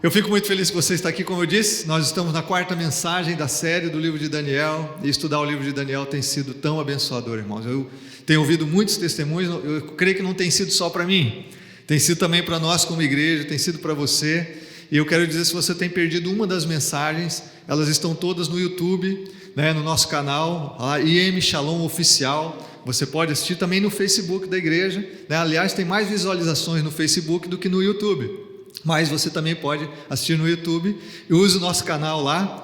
Eu fico muito feliz que você está aqui, como eu disse. Nós estamos na quarta mensagem da série do livro de Daniel, e estudar o livro de Daniel tem sido tão abençoador, irmãos. Eu tenho ouvido muitos testemunhos, eu creio que não tem sido só para mim, tem sido também para nós como igreja, tem sido para você. E eu quero dizer, se você tem perdido uma das mensagens, elas estão todas no YouTube, no nosso canal, a IM Shalom Oficial. Você pode assistir também no Facebook da igreja, aliás, tem mais visualizações no Facebook do que no YouTube. Mas você também pode assistir no YouTube e use o nosso canal lá,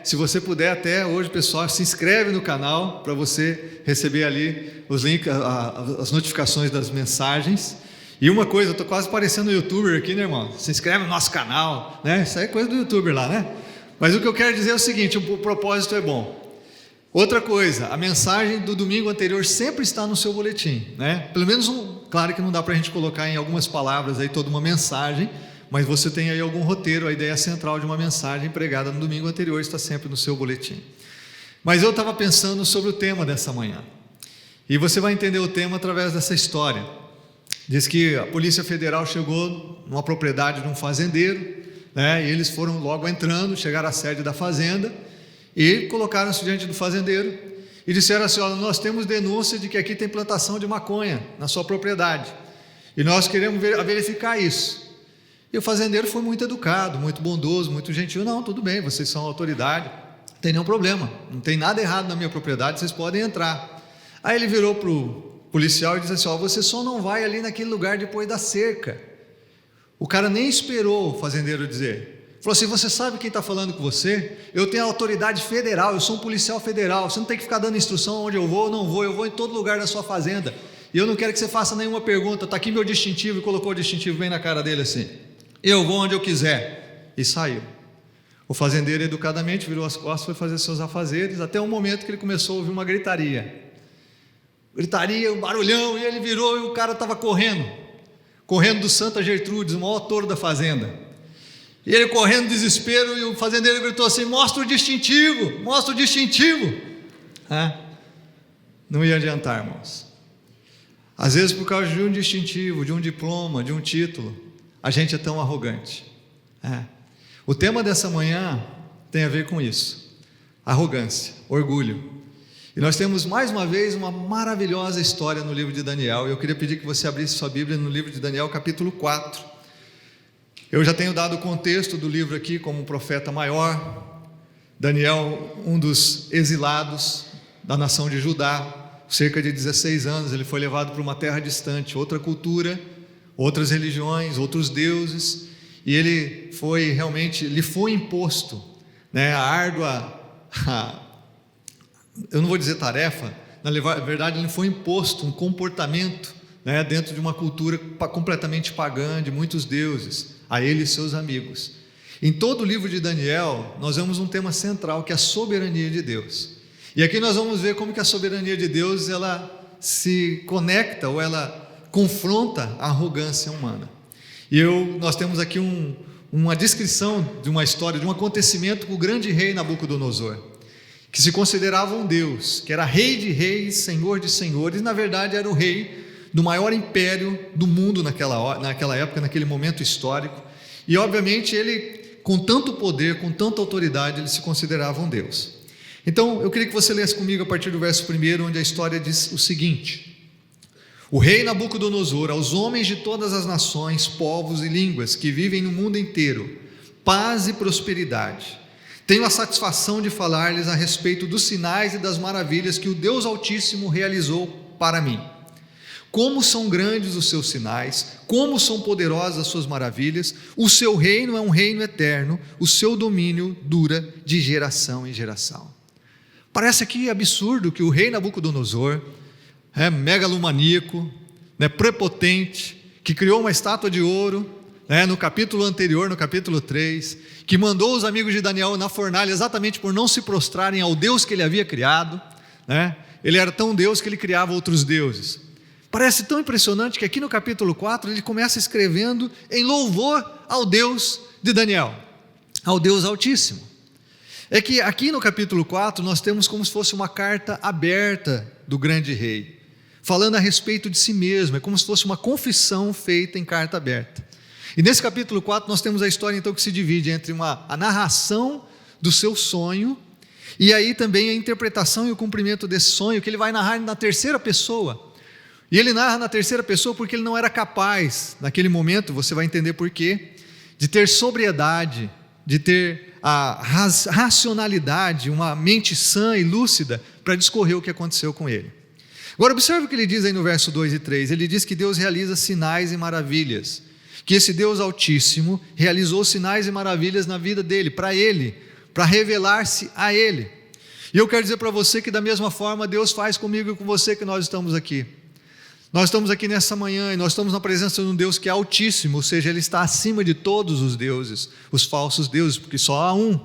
Se você puder, até hoje, pessoal, se inscreve no canal para você receber ali os links, as notificações das mensagens. E uma coisa, eu estou quase parecendo um youtuber aqui, irmão? Se inscreve no nosso canal, Isso aí é coisa do youtuber lá, Mas o que eu quero dizer é o seguinte: o propósito é bom. Outra coisa, a mensagem do domingo anterior sempre está no seu boletim, Pelo menos claro que não dá para a gente colocar em algumas palavras aí toda uma mensagem, mas você tem aí algum roteiro, a ideia central de uma mensagem pregada no domingo anterior está sempre no seu boletim. Mas eu estava pensando sobre o tema dessa manhã, e você vai entender o tema através dessa história. Diz que a Polícia Federal chegou numa propriedade de um fazendeiro, e eles foram logo entrando, chegaram à sede da fazenda, e colocaram-se diante do fazendeiro e disseram assim: olha, nós temos denúncia de que aqui tem plantação de maconha na sua propriedade, e nós queremos verificar isso. E o fazendeiro foi muito educado, muito bondoso, muito gentil. Não, tudo bem, vocês são autoridade, não tem nenhum problema, não tem nada errado na minha propriedade, vocês podem entrar. Aí ele virou para o policial e disse assim: você só não vai ali naquele lugar depois da cerca. O cara nem esperou o fazendeiro dizer. Falou assim: você sabe quem está falando com você? Eu tenho autoridade federal, eu sou um policial federal, você não tem que ficar dando instrução onde eu vou ou não vou, eu vou em todo lugar da sua fazenda, e eu não quero que você faça nenhuma pergunta, está aqui meu distintivo, e colocou o distintivo bem na cara dele assim: eu vou onde eu quiser, e saiu. O fazendeiro educadamente virou as costas, foi fazer seus afazeres, até o momento que ele começou a ouvir uma gritaria, um barulhão, e ele virou, e o cara estava correndo do Santa Gertrudes, o maior touro da fazenda. E ele correndo de desespero, e o fazendeiro gritou assim: mostra o distintivo. Não ia adiantar, irmãos. Às vezes, por causa de um distintivo, de um diploma, de um título, a gente é tão arrogante. O tema dessa manhã tem a ver com isso: arrogância, orgulho. E nós temos mais uma vez uma maravilhosa história no livro de Daniel. Eu queria pedir que você abrisse sua Bíblia no livro de Daniel, capítulo 4. Eu já tenho dado o contexto do livro aqui como um profeta maior. Daniel, um dos exilados da nação de Judá, cerca de 16 anos, ele foi levado para uma terra distante, outra cultura, outras religiões, outros deuses, e lhe foi imposto, a árdua, eu não vou dizer tarefa, na verdade lhe foi imposto um comportamento, dentro de uma cultura completamente pagã, de muitos deuses, a ele e seus amigos. Em todo o livro de Daniel, nós vemos um tema central, que é a soberania de Deus. E aqui nós vamos ver como que a soberania de Deus, ela se conecta, ou ela confronta a arrogância humana. E nós temos aqui uma descrição de uma história, de um acontecimento com o grande rei Nabucodonosor, que se considerava um Deus, que era rei de reis, senhor de senhores, e na verdade era o rei do maior império do mundo naquela época, naquele momento histórico. E obviamente ele, com tanto poder, com tanta autoridade, ele se considerava um Deus. Então eu queria que você lesse comigo a partir do verso 1, onde a história diz o seguinte: o rei Nabucodonosor, aos homens de todas as nações, povos e línguas que vivem no mundo inteiro, paz e prosperidade. Tenho a satisfação de falar-lhes a respeito dos sinais e das maravilhas que o Deus Altíssimo realizou para mim. Como são grandes os seus sinais, como são poderosas as suas maravilhas. O seu reino é um reino eterno, o seu domínio dura de geração em geração. Parece aqui absurdo que o rei Nabucodonosor, megalomaníaco, prepotente, que criou uma estátua de ouro, no capítulo anterior, no capítulo 3, que mandou os amigos de Daniel na fornalha exatamente por não se prostrarem ao Deus que ele havia criado, Ele era tão Deus que ele criava outros deuses. Parece tão impressionante que aqui no capítulo 4 ele começa escrevendo em louvor ao Deus de Daniel, ao Deus Altíssimo. É que aqui no capítulo 4 nós temos como se fosse uma carta aberta do grande rei, falando a respeito de si mesmo, é como se fosse uma confissão feita em carta aberta. E nesse capítulo 4 nós temos a história então que se divide entre a narração do seu sonho e aí também a interpretação e o cumprimento desse sonho, que ele vai narrar na terceira pessoa. E ele narra na terceira pessoa porque ele não era capaz, naquele momento, você vai entender por quê, de ter sobriedade, de ter a racionalidade, uma mente sã e lúcida para discorrer o que aconteceu com ele. Agora observe o que ele diz aí no verso 2 e 3, ele diz que Deus realiza sinais e maravilhas, que esse Deus Altíssimo realizou sinais e maravilhas na vida dele, para revelar-se a ele. E eu quero dizer para você que da mesma forma Deus faz comigo e com você que nós estamos aqui. Nós estamos aqui nessa manhã e nós estamos na presença de um Deus que é altíssimo, ou seja, Ele está acima de todos os deuses, os falsos deuses, porque só há um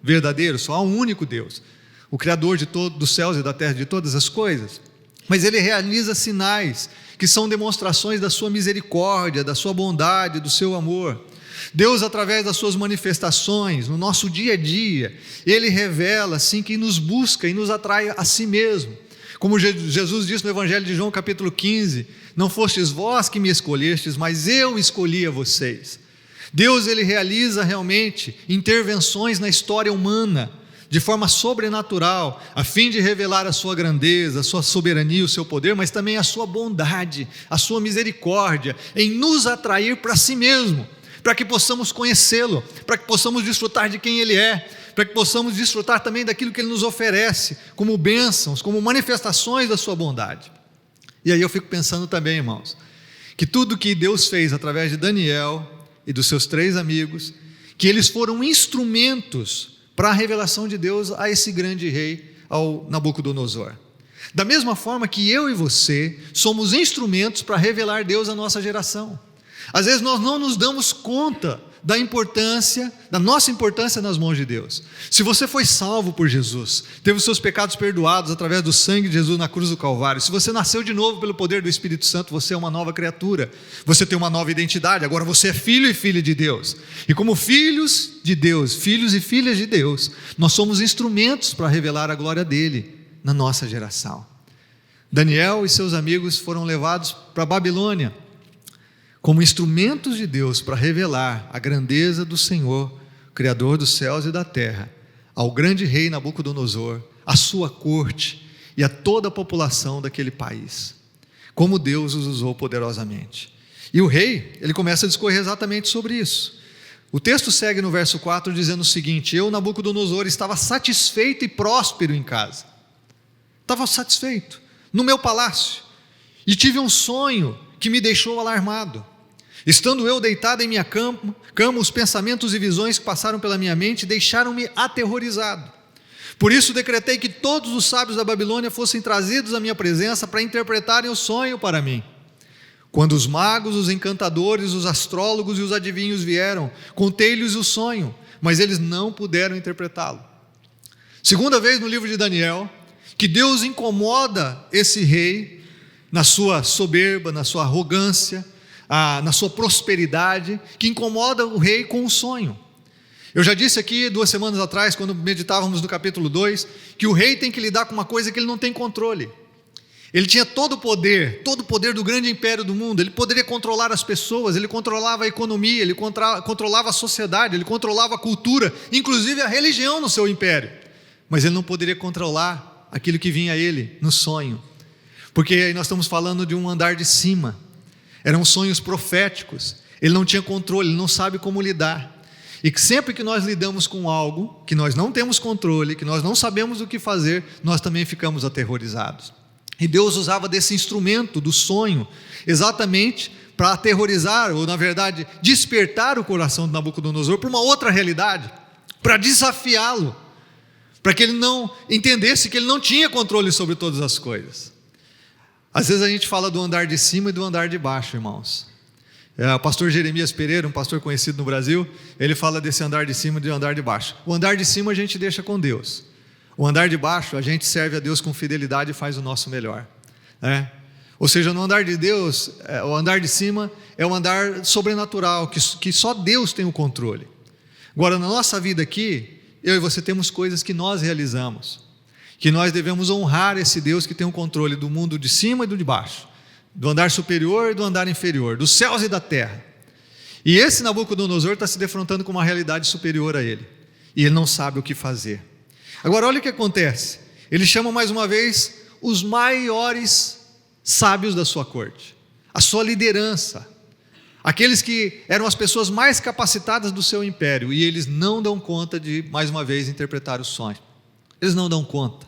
verdadeiro, só há um único Deus, o Criador dos céus e da terra, de todas as coisas. Mas Ele realiza sinais que são demonstrações da sua misericórdia, da sua bondade, do seu amor. Deus, através das suas manifestações, no nosso dia a dia, Ele revela assim que nos busca e nos atrai a si mesmo. Como Jesus disse no Evangelho de João capítulo 15, não fostes vós que me escolhestes, mas eu escolhi a vocês. Deus, Ele realiza realmente intervenções na história humana, de forma sobrenatural, a fim de revelar a sua grandeza, a sua soberania, o seu poder, mas também a sua bondade, a sua misericórdia, em nos atrair para si mesmo, para que possamos conhecê-lo, para que possamos desfrutar de quem Ele é, para que possamos desfrutar também daquilo que Ele nos oferece, como bênçãos, como manifestações da sua bondade. E aí eu fico pensando também, irmãos, que tudo que Deus fez através de Daniel e dos seus 3 amigos, que eles foram instrumentos para a revelação de Deus a esse grande rei, ao Nabucodonosor. Da mesma forma que eu e você somos instrumentos para revelar Deus à nossa geração. Às vezes nós não nos damos conta da nossa importância nas mãos de Deus. Se você foi salvo por Jesus, teve os seus pecados perdoados através do sangue de Jesus na cruz do Calvário, se você nasceu de novo pelo poder do Espírito Santo, você é uma nova criatura, você tem uma nova identidade, agora você é filho e filha de Deus, e como filhos de Deus, filhos e filhas de Deus, nós somos instrumentos para revelar a glória dele na nossa geração. Daniel e seus amigos foram levados para a Babilônia, como instrumentos de Deus para revelar a grandeza do Senhor, Criador dos céus e da terra, ao grande rei Nabucodonosor, à sua corte e a toda a população daquele país, como Deus os usou poderosamente. E o rei, ele começa a discorrer exatamente sobre isso. O texto segue no verso 4 dizendo o seguinte: eu, Nabucodonosor, estava satisfeito e próspero em casa, estava satisfeito no meu palácio, e tive um sonho que me deixou alarmado. Estando eu deitado em minha cama, os pensamentos e visões que passaram pela minha mente deixaram-me aterrorizado. Por isso decretei que todos os sábios da Babilônia fossem trazidos à minha presença para interpretarem o sonho para mim. Quando os magos, os encantadores, os astrólogos e os adivinhos vieram, contei-lhes o sonho, mas eles não puderam interpretá-lo. Segunda vez no livro de Daniel, que Deus incomoda esse rei na sua soberba, na sua arrogância, na sua prosperidade, que incomoda o rei com um sonho. Eu já disse aqui 2 semanas atrás, quando meditávamos no capítulo 2, que o rei tem que lidar com uma coisa que ele não tem controle. Ele tinha todo o poder do grande império do mundo, ele poderia controlar as pessoas, ele controlava a economia, ele controlava a sociedade, ele controlava a cultura, inclusive a religião no seu império, mas ele não poderia controlar aquilo que vinha a ele no sonho, porque aí nós estamos falando de um andar de cima. Eram sonhos proféticos, ele não tinha controle, ele não sabe como lidar. E que sempre que nós lidamos com algo que nós não temos controle, que nós não sabemos o que fazer, nós também ficamos aterrorizados. E Deus usava desse instrumento do sonho, exatamente para aterrorizar, ou na verdade, despertar o coração de Nabucodonosor para uma outra realidade, para desafiá-lo, para que ele não entendesse que ele não tinha controle sobre todas as coisas. Às vezes a gente fala do andar de cima e do andar de baixo, irmãos. O pastor Jeremias Pereira, um pastor conhecido no Brasil, ele fala desse andar de cima e do andar de baixo. O andar de cima a gente deixa com Deus. O andar de baixo a gente serve a Deus com fidelidade e faz o nosso melhor. Ou seja, no andar de Deus, o andar de cima é um andar sobrenatural, que só Deus tem o controle. Agora, na nossa vida aqui, eu e você temos coisas que nós realizamos, que nós devemos honrar esse Deus que tem o controle do mundo de cima e do de baixo, do andar superior e do andar inferior, dos céus e da terra. E esse Nabucodonosor está se defrontando com uma realidade superior a ele. E ele não sabe o que fazer. Agora olha o que acontece. Ele chama mais uma vez os maiores sábios da sua corte, a sua liderança, aqueles que eram as pessoas mais capacitadas do seu império, e eles não dão conta de, mais uma vez, interpretar o sonho. Eles não dão conta.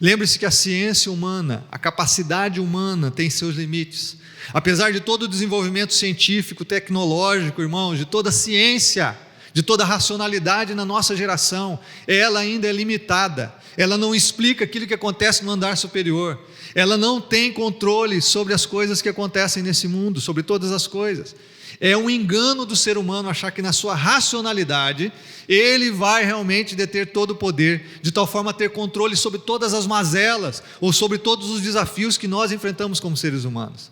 Lembre-se que a ciência humana, a capacidade humana tem seus limites. Apesar de todo o desenvolvimento científico, tecnológico, irmãos, de toda a ciência, de toda a racionalidade na nossa geração, ela ainda é limitada. Ela não explica aquilo que acontece no andar superior. Ela não tem controle sobre as coisas que acontecem nesse mundo, sobre todas as coisas. É um engano do ser humano achar que na sua racionalidade ele vai realmente deter todo o poder, de tal forma a ter controle sobre todas as mazelas ou sobre todos os desafios que nós enfrentamos como seres humanos.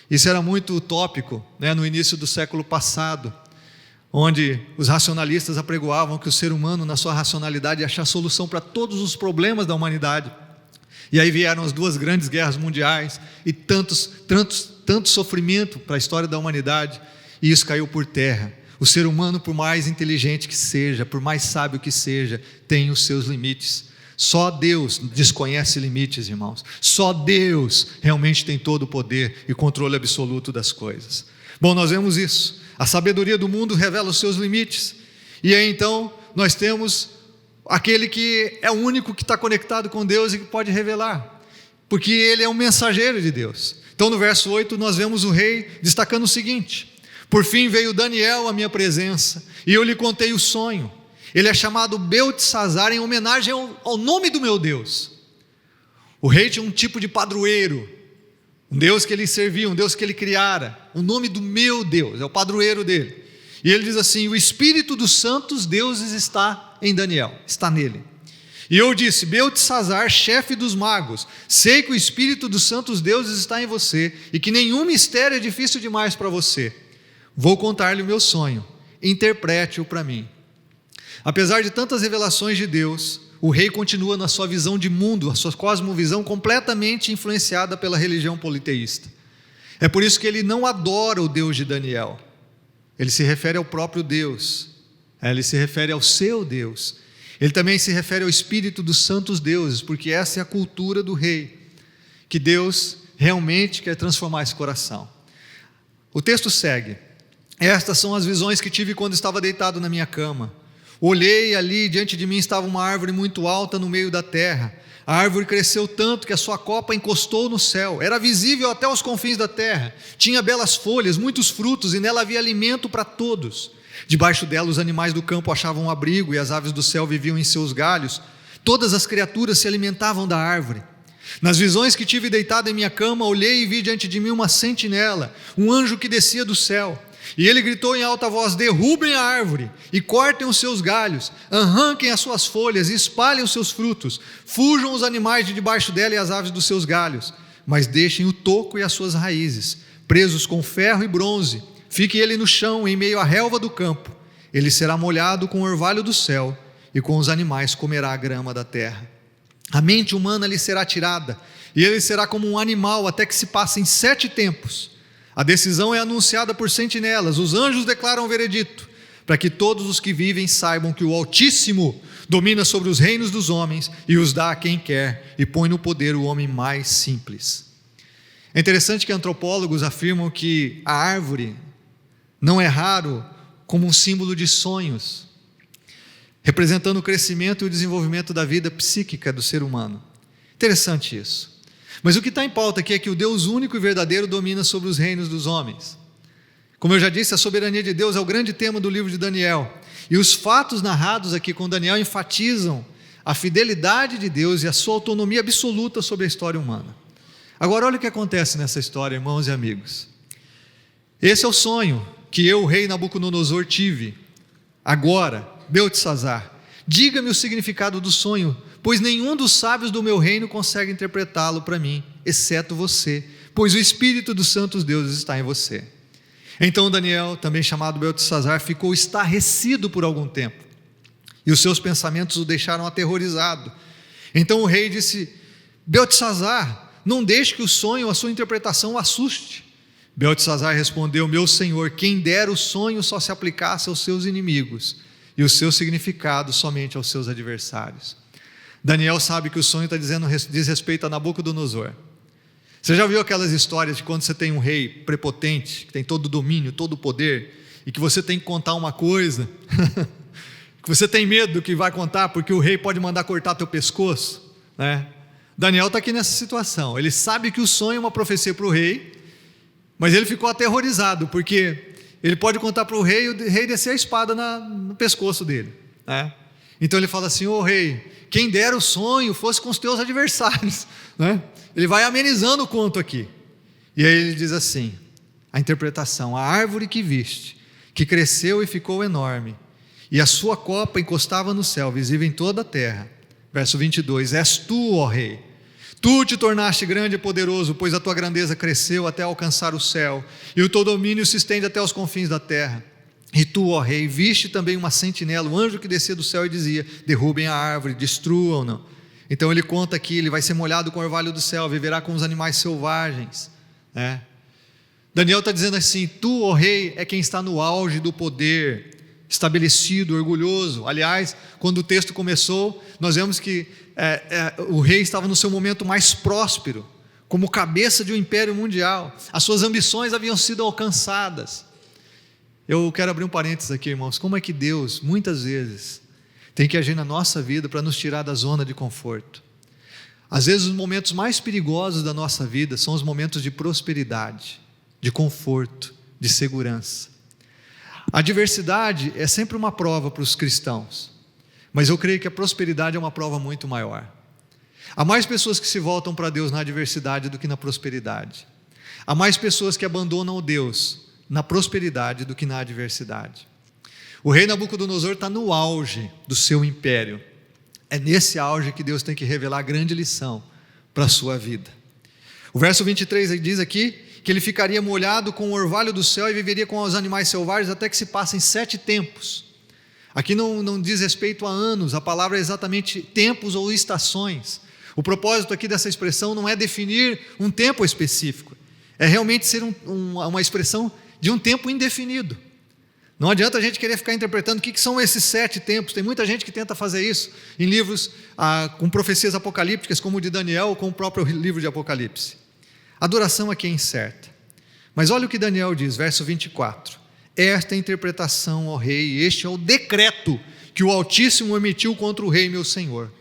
Isso era muito utópico, no início do século passado, onde os racionalistas apregoavam que o ser humano, na sua racionalidade, ia achar solução para todos os problemas da humanidade. E aí vieram as 2 grandes guerras mundiais e tanto sofrimento para a história da humanidade, e isso caiu por terra. O ser humano, por mais inteligente que seja, por mais sábio que seja, tem os seus limites. Só Deus desconhece limites, irmãos. Só Deus realmente tem todo o poder e controle absoluto das coisas. Bom, nós vemos isso. A sabedoria do mundo revela os seus limites. E aí então nós temos aquele que é o único que está conectado com Deus e que pode revelar, porque ele é um mensageiro de Deus. Então no verso 8 nós vemos o rei destacando o seguinte: por fim veio Daniel à minha presença, e eu lhe contei o sonho. Ele é chamado Beltesazar em homenagem ao nome do meu Deus. O rei tinha um tipo de padroeiro, um Deus que ele servia, um Deus que ele criara. O nome do meu Deus, é o padroeiro dele. E ele diz assim: o Espírito dos santos deuses está em Daniel, está nele. E eu disse: Beltesazar, chefe dos magos, sei que o Espírito dos santos deuses está em você, e que nenhum mistério é difícil demais para você. Vou contar-lhe o meu sonho, interprete-o para mim. Apesar de tantas revelações de Deus, o rei continua na sua visão de mundo, a sua cosmovisão completamente influenciada pela religião politeísta. É por isso que ele não adora o Deus de Daniel. Ele se refere ao próprio Deus, ele se refere ao seu Deus. Ele também se refere ao Espírito dos santos deuses, porque essa é a cultura do rei, que Deus realmente quer transformar esse coração. O texto segue: estas são as visões que tive quando estava deitado na minha cama. Olhei, ali diante de mim estava uma árvore muito alta no meio da terra. A árvore cresceu tanto que a sua copa encostou no céu, era visível até os confins da terra, tinha belas folhas, muitos frutos, e nela havia alimento para todos. Debaixo dela os animais do campo achavam um abrigo, e as aves do céu viviam em seus galhos. Todas as criaturas se alimentavam da árvore. Nas visões que tive deitado em minha cama, olhei e vi diante de mim uma sentinela, um anjo que descia do céu. E ele gritou em alta voz: derrubem a árvore e cortem os seus galhos, arranquem as suas folhas e espalhem os seus frutos, fujam os animais de debaixo dela e as aves dos seus galhos, mas deixem o toco e as suas raízes, presos com ferro e bronze. Fique ele no chão, em meio à relva do campo. Ele será molhado com o orvalho do céu, e com os animais comerá a grama da terra. A mente humana lhe será tirada, e ele será como um animal até que se passem 7 tempos. A decisão é anunciada por sentinelas, os anjos declaram o veredito, para que todos os que vivem saibam que o Altíssimo domina sobre os reinos dos homens e os dá a quem quer, e põe no poder o homem mais simples. É interessante que antropólogos afirmam que a árvore não é raro como um símbolo de sonhos, representando o crescimento e o desenvolvimento da vida psíquica do ser humano. Interessante isso. Mas o que está em pauta aqui é que o Deus único e verdadeiro domina sobre os reinos dos homens. Como eu já disse, a soberania de Deus é o grande tema do livro de Daniel. E os fatos narrados aqui com Daniel enfatizam a fidelidade de Deus e a sua autonomia absoluta sobre a história humana. Agora olha o que acontece nessa história, irmãos e amigos. Esse é o sonho que eu, o rei Nabucodonosor, tive. Agora, Beltesazar, diga-me o significado do sonho, pois nenhum dos sábios do meu reino consegue interpretá-lo para mim, exceto você, pois o Espírito dos santos deuses está em você. Então Daniel, também chamado Beltesazar, ficou estarrecido por algum tempo, e os seus pensamentos o deixaram aterrorizado. Então o rei disse: Beltesazar, não deixe que o sonho, a sua interpretação o assuste. Beltesazar respondeu: meu senhor, quem dera o sonho só se aplicasse aos seus inimigos e o seu significado somente aos seus adversários. Daniel sabe que o sonho diz respeito a Nabucodonosor. Você já viu aquelas histórias de quando você tem um rei prepotente, que tem todo o domínio, todo o poder, e que você tem que contar uma coisa, que você tem medo do que vai contar, porque o rei pode mandar cortar teu pescoço, né? Daniel está aqui nessa situação. Ele sabe que o sonho é uma profecia para o rei, mas ele ficou aterrorizado, porque ele pode contar para o rei e o rei descer a espada no pescoço dele, né? Então ele fala assim: ô rei, quem dera o sonho fosse com os teus adversários, né? Ele vai amenizando o conto aqui. E aí ele diz assim, a interpretação: a árvore que viste, que cresceu e ficou enorme, e a sua copa encostava no céu, visível em toda a terra. Verso 22, és tu, ó rei, tu te tornaste grande e poderoso, pois a tua grandeza cresceu até alcançar o céu, e o teu domínio se estende até os confins da terra. E tu, ó rei, viste também uma sentinela, um anjo que descia do céu e dizia: derrubem a árvore, destruam-na. Então ele conta aqui, ele vai ser molhado com o orvalho do céu, viverá com os animais selvagens, né? Daniel está dizendo assim: tu, ó rei, é quem está no auge do poder, estabelecido, orgulhoso. Aliás, quando o texto começou, nós vemos que o rei estava no seu momento mais próspero, como cabeça de um império mundial. As suas ambições haviam sido alcançadas. Eu quero abrir um parênteses aqui, irmãos. Como é que Deus, muitas vezes, tem que agir na nossa vida para nos tirar da zona de conforto? Às vezes os momentos mais perigosos da nossa vida são os momentos de prosperidade, de conforto, de segurança. A adversidade é sempre uma prova para os cristãos, mas eu creio que a prosperidade é uma prova muito maior. Há mais pessoas que se voltam para Deus na adversidade do que na prosperidade. Há mais pessoas que abandonam Deus na prosperidade do que na adversidade. O rei Nabucodonosor está no auge do seu império. É nesse auge que Deus tem que revelar a grande lição para a sua vida. O verso 23 diz aqui que ele ficaria molhado com o orvalho do céu e viveria com os animais selvagens até que se passem 7 tempos. Aqui não diz respeito a anos, a palavra é exatamente tempos ou estações. O propósito aqui dessa expressão não é definir um tempo específico, é realmente ser uma expressão de um tempo indefinido. Não adianta a gente querer ficar interpretando o que são esses 7 tempos. Tem muita gente que tenta fazer isso em livros com profecias apocalípticas, como o de Daniel ou com o próprio livro de Apocalipse. A duração aqui é incerta, mas olha o que Daniel diz, verso 24: esta é a interpretação, ó rei, este é o decreto que o Altíssimo emitiu contra o rei meu senhor.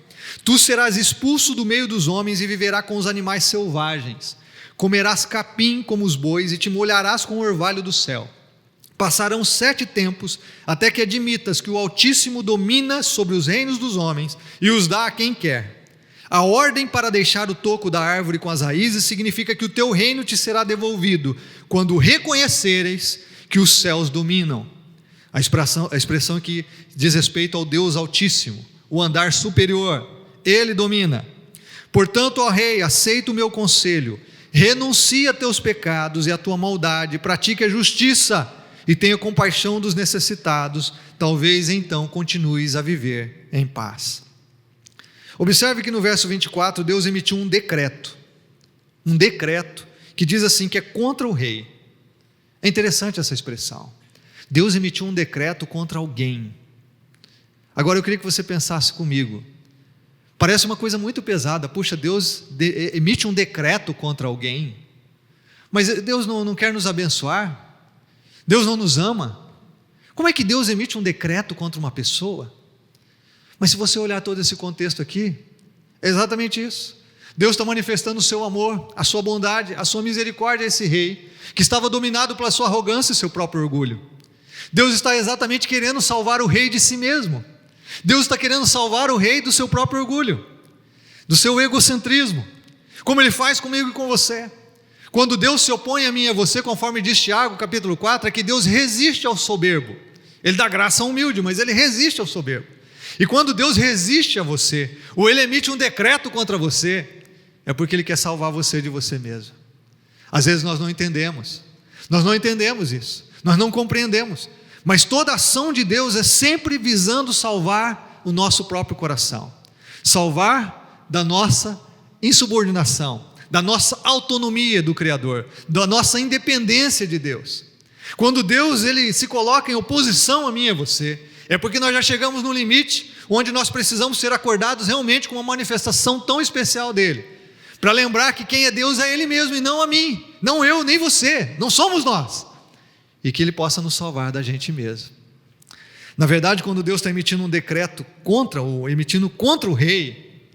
Tu serás expulso do meio dos homens e viverás com os animais selvagens, comerás capim como os bois e te molharás com o orvalho do céu. Passarão 7 tempos até que admitas que o Altíssimo domina sobre os reinos dos homens e os dá a quem quer. A ordem para deixar o toco da árvore com as raízes significa que o teu reino te será devolvido quando reconheceres que os céus dominam. A expressão que diz respeito ao Deus Altíssimo, o andar superior, Ele domina. Portanto, ó rei, aceita o meu conselho, renuncia a teus pecados e a tua maldade, pratique a justiça e tenha compaixão dos necessitados, talvez então continues a viver em paz. Observe que no verso 24 Deus emitiu um decreto que diz assim, que é contra o rei. É interessante essa expressão. Deus emitiu um decreto contra alguém. Agora eu queria que você pensasse comigo. Parece uma coisa muito pesada. Puxa, Deus emite um decreto contra alguém, mas Deus não quer nos abençoar? Deus não nos ama? Como é que Deus emite um decreto contra uma pessoa? Mas se você olhar todo esse contexto aqui, é exatamente isso. Deus está manifestando o seu amor, a sua bondade, a sua misericórdia a esse rei, que estava dominado pela sua arrogância e seu próprio orgulho. Deus está exatamente querendo salvar o rei de si mesmo. Deus está querendo salvar o rei do seu próprio orgulho, do seu egocentrismo, como Ele faz comigo e com você. Quando Deus se opõe a mim e a você, conforme diz Tiago capítulo 4, é que Deus resiste ao soberbo. Ele dá graça ao humilde, mas Ele resiste ao soberbo. E quando Deus resiste a você, ou Ele emite um decreto contra você, é porque Ele quer salvar você de você mesmo. Às vezes nós não entendemos isso, nós não compreendemos, mas toda ação de Deus é sempre visando salvar o nosso próprio coração, salvar da nossa insubordinação, da nossa autonomia do Criador, da nossa independência de Deus. Quando Deus ele se coloca em oposição a mim e a você, é porque nós já chegamos no limite onde nós precisamos ser acordados realmente com uma manifestação tão especial dele, para lembrar que quem é Deus é Ele mesmo e não a mim, não eu, nem você, não somos nós, e que Ele possa nos salvar da gente mesmo. Na verdade, quando Deus está emitindo um decreto contra o rei,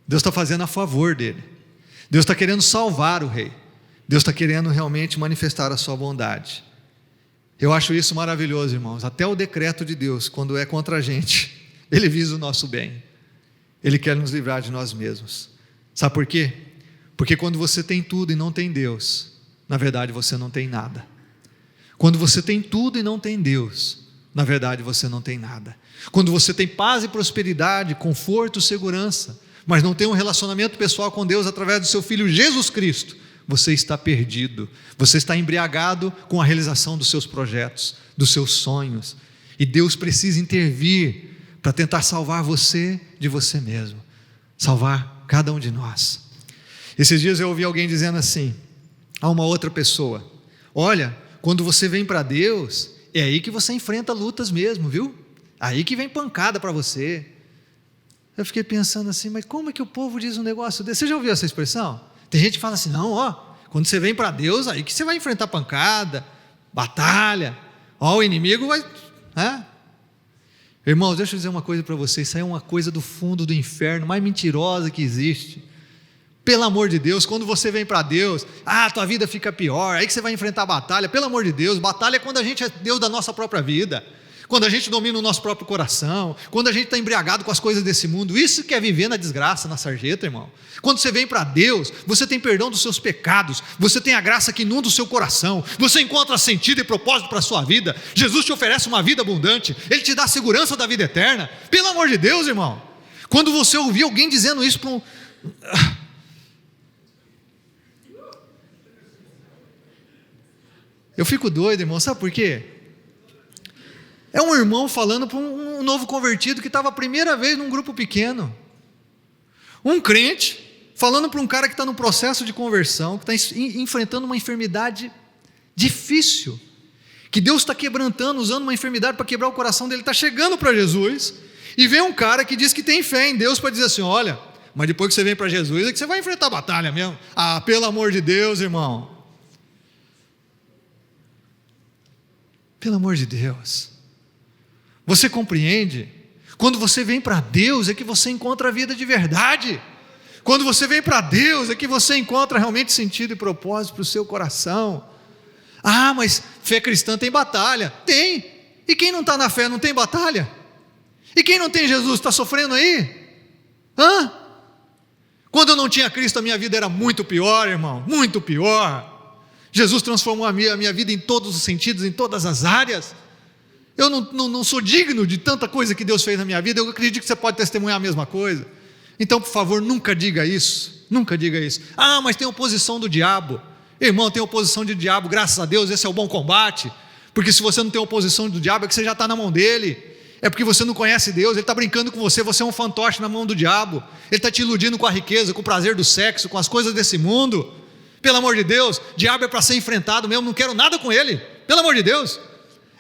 Deus está fazendo a favor dele. Deus está querendo salvar o rei. Deus está querendo realmente manifestar a sua bondade. Eu acho isso maravilhoso, irmãos. Até o decreto de Deus, quando é contra a gente, Ele visa o nosso bem. Ele quer nos livrar de nós mesmos. Sabe por quê? Porque quando você tem tudo e não tem Deus, na verdade você não tem nada. Quando você tem tudo e não tem Deus, na verdade você não tem nada. Quando você tem paz e prosperidade, conforto, segurança, mas não tem um relacionamento pessoal com Deus através do seu Filho Jesus Cristo, você está perdido, você está embriagado com a realização dos seus projetos, dos seus sonhos, e Deus precisa intervir para tentar salvar você de você mesmo, salvar cada um de nós. Esses dias eu ouvi alguém dizendo assim a uma outra pessoa: olha, quando você vem para Deus, é aí que você enfrenta lutas mesmo, viu? Aí que vem pancada para você. Eu fiquei pensando assim, mas como é que o povo diz um negócio desse? Você já ouviu essa expressão? Tem gente que fala assim, não, ó, quando você vem para Deus, aí que você vai enfrentar pancada, batalha, ó, o inimigo vai... Irmãos, deixa eu dizer uma coisa para vocês, isso aí é uma coisa do fundo do inferno, mais mentirosa que existe. Pelo amor de Deus, quando você vem para Deus, tua vida fica pior, aí que você vai enfrentar batalha. Pelo amor de Deus, batalha é quando a gente é Deus da nossa própria vida, quando a gente domina o nosso próprio coração, quando a gente está embriagado com as coisas desse mundo. Isso que é viver na desgraça, na sarjeta, irmão. Quando você vem para Deus, você tem perdão dos seus pecados, você tem a graça que inunda o seu coração, você encontra sentido e propósito para a sua vida. Jesus te oferece uma vida abundante, Ele te dá a segurança da vida eterna. Pelo amor de Deus, irmão. Quando você ouvir alguém dizendo isso para um... Eu fico doido, irmão, sabe por quê? É um irmão falando para um novo convertido que estava a primeira vez num grupo pequeno. Um crente falando para um cara que está no processo de conversão, que está enfrentando uma enfermidade difícil, que Deus está quebrantando, usando uma enfermidade para quebrar o coração dele. Está chegando para Jesus, e vem um cara que diz que tem fé em Deus para dizer assim, olha, mas depois que você vem para Jesus, é que você vai enfrentar a batalha mesmo. Pelo amor de Deus, irmão. Pelo amor de Deus. Você compreende? Quando você vem para Deus é que você encontra a vida de verdade. Quando você vem para Deus é que você encontra realmente sentido e propósito para o seu coração. Mas fé cristã tem batalha. Tem. E quem não está na fé não tem batalha? E quem não tem Jesus está sofrendo aí? Quando eu não tinha Cristo, a minha vida era muito pior, irmão. Muito pior. Jesus transformou a minha vida em todos os sentidos, em todas as áreas. Eu não sou digno de tanta coisa que Deus fez na minha vida. Eu acredito que você pode testemunhar a mesma coisa. Então, por favor, nunca diga isso. Nunca diga isso. Mas tem oposição do diabo. Irmão, tem oposição do diabo, graças a Deus, esse é o bom combate. Porque se você não tem oposição do diabo, é que você já está na mão dele. É porque você não conhece Deus, ele está brincando com você, você é um fantoche na mão do diabo. Ele está te iludindo com a riqueza, com o prazer do sexo, com as coisas desse mundo. Pelo amor de Deus, diabo é para ser enfrentado mesmo, não quero nada com ele. Pelo amor de Deus.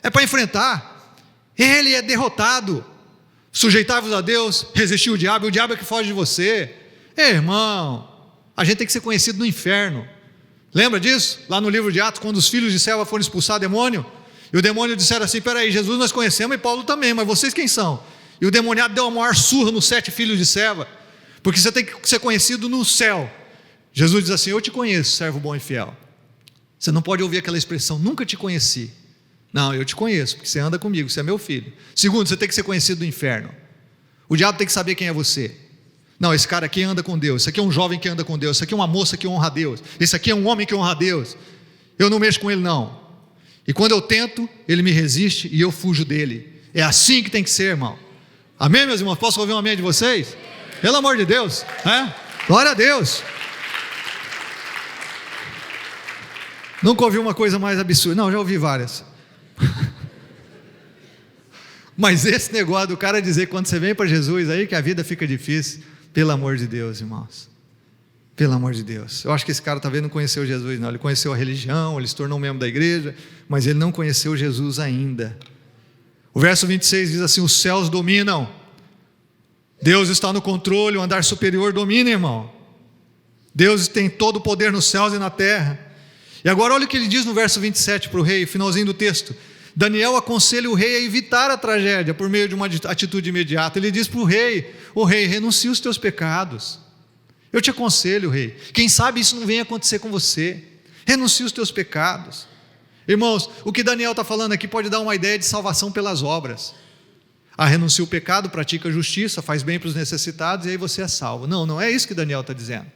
É para enfrentar. Ele é derrotado. Sujeitai-vos a Deus, resistir o diabo é que foge de você. Irmão, a gente tem que ser conhecido no inferno. Lembra disso? Lá no livro de Atos, quando os filhos de Seva foram expulsar demônio, e o demônio disseram assim, peraí, Jesus nós conhecemos e Paulo também, mas vocês quem são? E o demoniado deu a maior surra nos 7 filhos de Seva, porque você tem que ser conhecido no céu. Jesus diz assim, eu te conheço, servo bom e fiel. Você não pode ouvir aquela expressão, nunca te conheci. Não, eu te conheço, porque você anda comigo, você é meu filho. Segundo, você tem que ser conhecido no inferno. O diabo tem que saber quem é você. Não, esse cara aqui anda com Deus, esse aqui é um jovem que anda com Deus, esse aqui é uma moça que honra a Deus, esse aqui é um homem que honra a Deus. Eu não mexo com ele não. E quando eu tento, ele me resiste e eu fujo dele. É assim que tem que ser, irmão. Amém, meus irmãos? Posso ouvir um amém de vocês? Pelo amor de Deus, glória a Deus. Nunca ouvi uma coisa mais absurda. Não, já ouvi várias. Mas esse negócio do cara dizer quando você vem para Jesus aí que a vida fica difícil, pelo amor de Deus, irmãos, Pelo amor de Deus. Eu acho que esse cara talvez não conheceu Jesus, não. Ele conheceu a religião, ele se tornou membro da igreja, mas ele não conheceu Jesus ainda. O verso 26 diz assim: os céus dominam. Deus está no controle, o andar superior domina, irmão. Deus tem todo o poder nos céus e na terra. E agora olha o que ele diz no verso 27 para o rei, finalzinho do texto. Daniel aconselha o rei a evitar a tragédia por meio de uma atitude imediata. Ele diz para o rei: ô rei, renuncia os teus pecados. Eu te aconselho, rei, quem sabe isso não venha acontecer com você. Renuncia os teus pecados. Irmãos, o que Daniel está falando aqui pode dar uma ideia de salvação pelas obras. Renuncia o pecado, pratica a justiça, faz bem para os necessitados e aí você é salvo. Não, não é isso que Daniel está dizendo.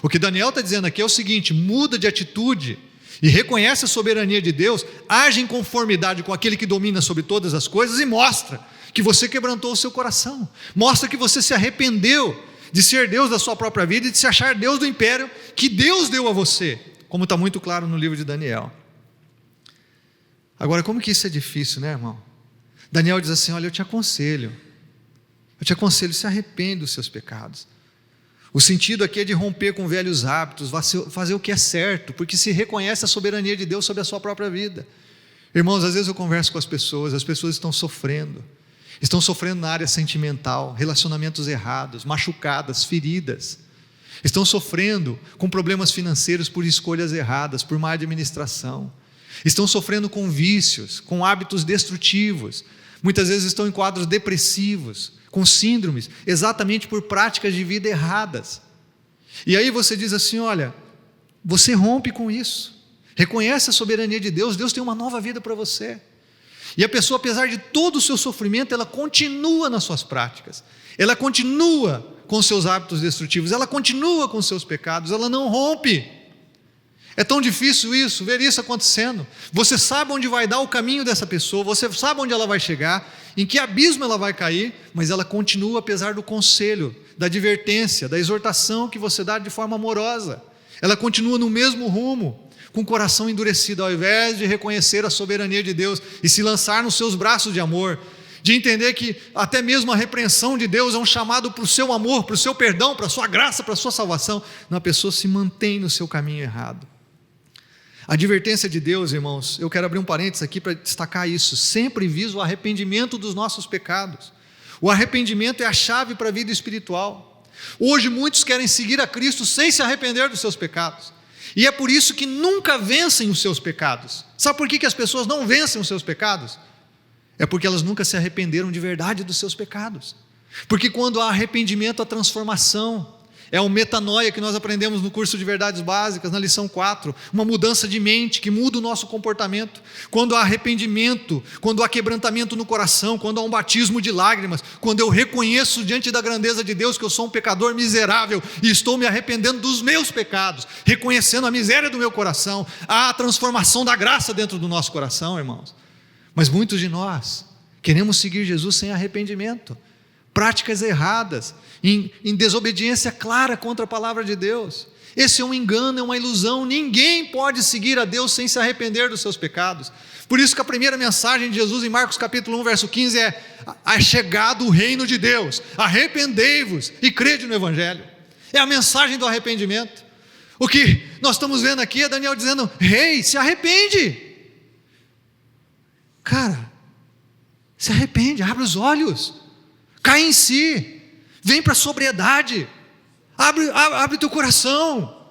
O que Daniel está dizendo aqui é o seguinte: muda de atitude e reconhece a soberania de Deus, age em conformidade com aquele que domina sobre todas as coisas e mostra que você quebrantou o seu coração, mostra que você se arrependeu de ser Deus da sua própria vida e de se achar Deus do império que Deus deu a você, como está muito claro no livro de Daniel. Agora, como que isso é difícil, né, irmão? Daniel diz assim: olha, eu te aconselho, se arrepende dos seus pecados. O sentido aqui é de romper com velhos hábitos, fazer o que é certo, porque se reconhece a soberania de Deus sobre a sua própria vida. Irmãos, às vezes eu converso com as pessoas estão sofrendo na área sentimental, relacionamentos errados, machucadas, feridas, estão sofrendo com problemas financeiros por escolhas erradas, por má administração, estão sofrendo com vícios, com hábitos destrutivos, muitas vezes estão em quadros depressivos, com síndromes, exatamente por práticas de vida erradas. E aí você diz assim: olha, você rompe com isso, reconhece a soberania de Deus, Deus tem uma nova vida para você. E a pessoa, apesar de todo o seu sofrimento, ela continua nas suas práticas, ela continua com seus hábitos destrutivos, ela continua com seus pecados, ela não rompe. É tão difícil isso, ver isso acontecendo. Você sabe onde vai dar o caminho dessa pessoa, você sabe onde ela vai chegar, em que abismo ela vai cair, mas ela continua apesar do conselho, da advertência, da exortação que você dá de forma amorosa. Ela continua no mesmo rumo, com o coração endurecido, ao invés de reconhecer a soberania de Deus e se lançar nos seus braços de amor, de entender que até mesmo a repreensão de Deus é um chamado para o seu amor, para o seu perdão, para a sua graça, para a sua salvação. A pessoa se mantém no seu caminho errado. A advertência de Deus, irmãos, eu quero abrir um parênteses aqui para destacar isso, sempre visa o arrependimento dos nossos pecados. O arrependimento é a chave para a vida espiritual. Hoje muitos querem seguir a Cristo sem se arrepender dos seus pecados, e é por isso que nunca vencem os seus pecados. Sabe por que as pessoas não vencem os seus pecados? É porque elas nunca se arrependeram de verdade dos seus pecados. Porque quando há arrependimento, há transformação. É o metanoia que nós aprendemos no curso de verdades básicas, na lição 4, uma mudança de mente que muda o nosso comportamento. Quando há arrependimento, quando há quebrantamento no coração, quando há um batismo de lágrimas, quando eu reconheço diante da grandeza de Deus que eu sou um pecador miserável e estou me arrependendo dos meus pecados, reconhecendo a miséria do meu coração, há a transformação da graça dentro do nosso coração, irmãos. Mas muitos de nós queremos seguir Jesus sem arrependimento, práticas erradas, em desobediência clara contra a palavra de Deus. Esse é um engano, é uma ilusão. Ninguém pode seguir a Deus sem se arrepender dos seus pecados. Por isso que a primeira mensagem de Jesus em Marcos capítulo 1, verso 15 é chegado o reino de Deus, arrependei-vos e crede no Evangelho. É a mensagem do arrependimento. O que nós estamos vendo aqui é Daniel dizendo: rei, se arrepende. Cara, se arrepende, abre os olhos, cai em si, vem para a sobriedade, abre teu coração,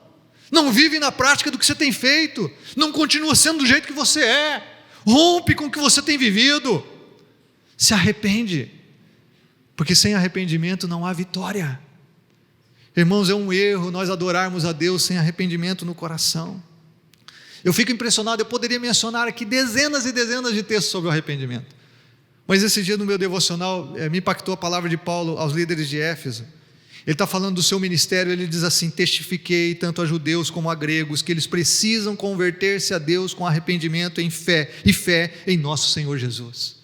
não vive na prática do que você tem feito, não continua sendo do jeito que você é, rompe com o que você tem vivido, se arrepende, porque sem arrependimento não há vitória. Irmãos, é um erro nós adorarmos a Deus sem arrependimento no coração. Eu fico impressionado, eu poderia mencionar aqui dezenas e dezenas de textos sobre o arrependimento, mas esse dia no meu devocional me impactou a palavra de Paulo aos líderes de Éfeso. Ele está falando do seu ministério, ele diz assim: testifiquei tanto a judeus como a gregos que eles precisam converter-se a Deus com arrependimento e fé em nosso Senhor Jesus.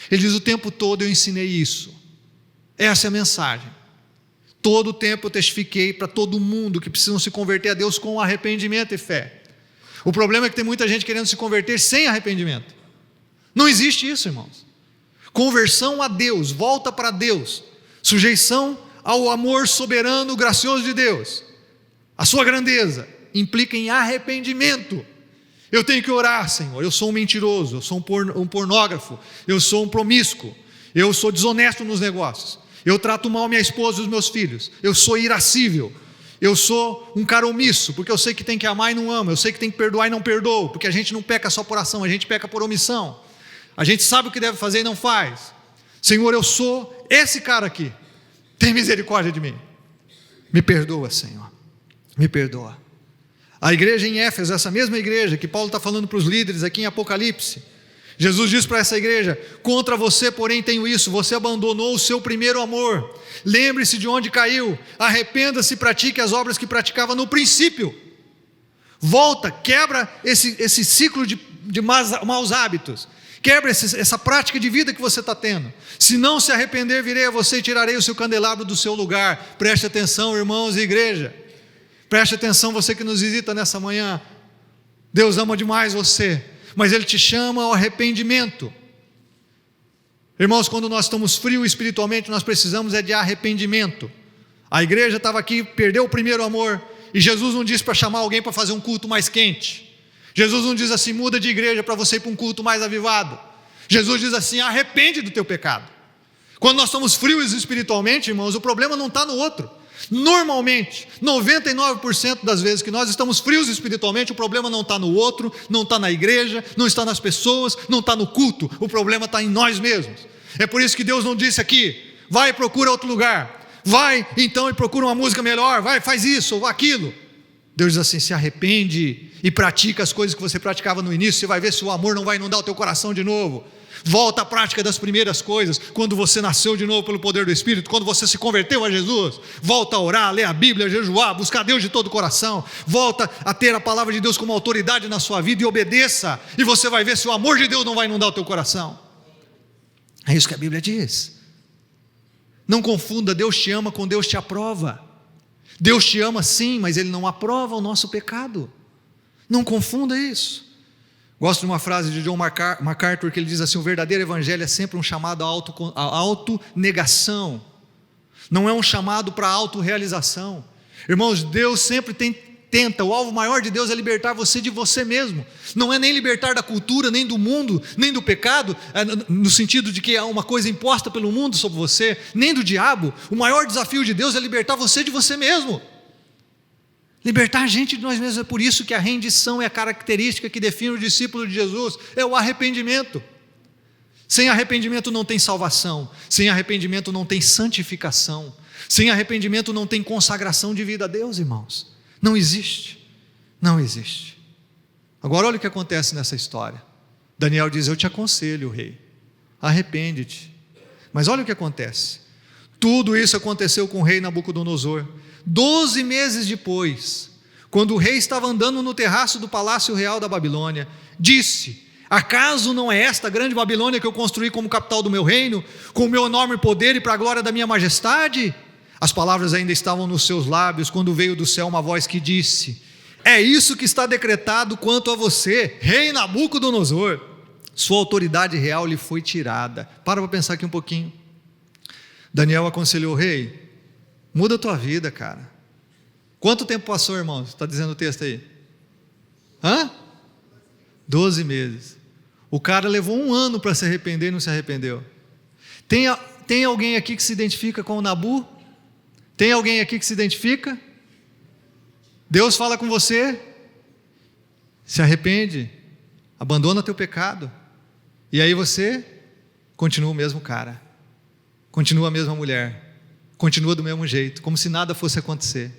Ele diz: o tempo todo eu ensinei isso, essa é a mensagem. Todo o tempo eu testifiquei para todo mundo que precisam se converter a Deus com arrependimento e fé. O problema é que tem muita gente querendo se converter sem arrependimento. Não existe isso, irmãos. Conversão a Deus, volta para Deus, sujeição ao amor soberano, gracioso de Deus, a sua grandeza implica em arrependimento. Eu tenho que orar, Senhor, eu sou um mentiroso, eu sou um pornógrafo, eu sou um promíscuo, eu sou desonesto nos negócios, eu trato mal minha esposa e os meus filhos, eu sou irascível, eu sou um cara omisso, porque eu sei que tem que amar e não amo, eu sei que tem que perdoar e não perdoo, porque a gente não peca só por ação, a gente peca por omissão, a gente sabe o que deve fazer e não faz. Senhor, eu sou esse cara aqui, tem misericórdia de mim, me perdoa, Senhor, me perdoa. A igreja em Éfeso, essa mesma igreja que Paulo está falando para os líderes aqui em Apocalipse, Jesus diz para essa igreja: contra você, porém, tenho isso, você abandonou o seu primeiro amor. Lembre-se de onde caiu, arrependa-se e pratique as obras que praticava no princípio. Volta, quebra esse ciclo de maus hábitos, quebra essa prática de vida que você está tendo. Se não se arrepender, virei a você e tirarei o seu candelabro do seu lugar. Preste atenção, irmãos e igreja. Preste atenção, você que nos visita nessa manhã. Deus ama demais você, mas Ele te chama ao arrependimento. Irmãos, quando nós estamos frios espiritualmente, nós precisamos de arrependimento. A igreja estava aqui, perdeu o primeiro amor, e Jesus não disse para chamar alguém para fazer um culto mais quente. Jesus não diz assim: muda de igreja para você ir para um culto mais avivado. Jesus diz assim: arrepende do teu pecado. Quando nós estamos frios espiritualmente, irmãos, o problema não está no outro. Normalmente, 99% das vezes que nós estamos frios espiritualmente, o problema não está no outro, não está na igreja, não está nas pessoas, não está no culto, o problema está em nós mesmos. É por isso que Deus não disse aqui: vai e procura outro lugar, vai então e procura uma música melhor, vai, faz isso ou aquilo. Deus diz assim: se arrepende e pratica as coisas que você praticava no início, você vai ver se o amor não vai inundar o teu coração de novo. Volta à prática das primeiras coisas, quando você nasceu de novo pelo poder do Espírito, quando você se converteu a Jesus. Volta a orar, ler a Bíblia, jejuar, buscar Deus de todo o coração. Volta a ter a palavra de Deus como autoridade na sua vida e obedeça, e você vai ver se o amor de Deus não vai inundar o teu coração. É isso que a Bíblia diz. Não confunda Deus te ama com Deus te aprova. Deus te ama sim, mas Ele não aprova o nosso pecado. Não confunda isso. Gosto de uma frase de John MacArthur, que ele diz assim: o verdadeiro evangelho é sempre um chamado à autonegação, não é um chamado para a autorrealização. Irmãos, Deus sempre tenta, o alvo maior de Deus é libertar você de você mesmo, não é nem libertar da cultura, nem do mundo, nem do pecado, no sentido de que é uma coisa imposta pelo mundo sobre você, nem do diabo. O maior desafio de Deus é libertar você de você mesmo, libertar a gente de nós mesmos. É por isso que a rendição é a característica que define o discípulo de Jesus, é o arrependimento. Sem arrependimento não tem salvação, sem arrependimento não tem santificação, sem arrependimento não tem consagração de vida a Deus, irmãos. Não existe, não existe. Agora olha o que acontece nessa história. Daniel diz: eu te aconselho, rei, arrepende-te. Mas olha o que acontece. Tudo isso aconteceu com o rei Nabucodonosor. 12 meses depois, quando o rei estava andando no terraço do palácio real da Babilônia, disse: acaso não é esta a grande Babilônia que eu construí como capital do meu reino, com o meu enorme poder e para a glória da minha majestade? As palavras ainda estavam nos seus lábios, quando veio do céu uma voz que disse: é isso que está decretado quanto a você, rei Nabucodonosor. Sua autoridade real lhe foi tirada. Para pensar aqui um pouquinho. Daniel aconselhou o rei: muda a tua vida, cara. Quanto tempo passou, irmãos? Está dizendo o texto aí? 12 meses. O cara levou 1 ano para se arrepender e não se arrependeu. Tem alguém aqui que se identifica com o Nabu? Tem alguém aqui que se identifica? Deus fala com você: se arrepende, abandona teu pecado. E aí você continua o mesmo cara, continua a mesma mulher, continua do mesmo jeito, como se nada fosse acontecer.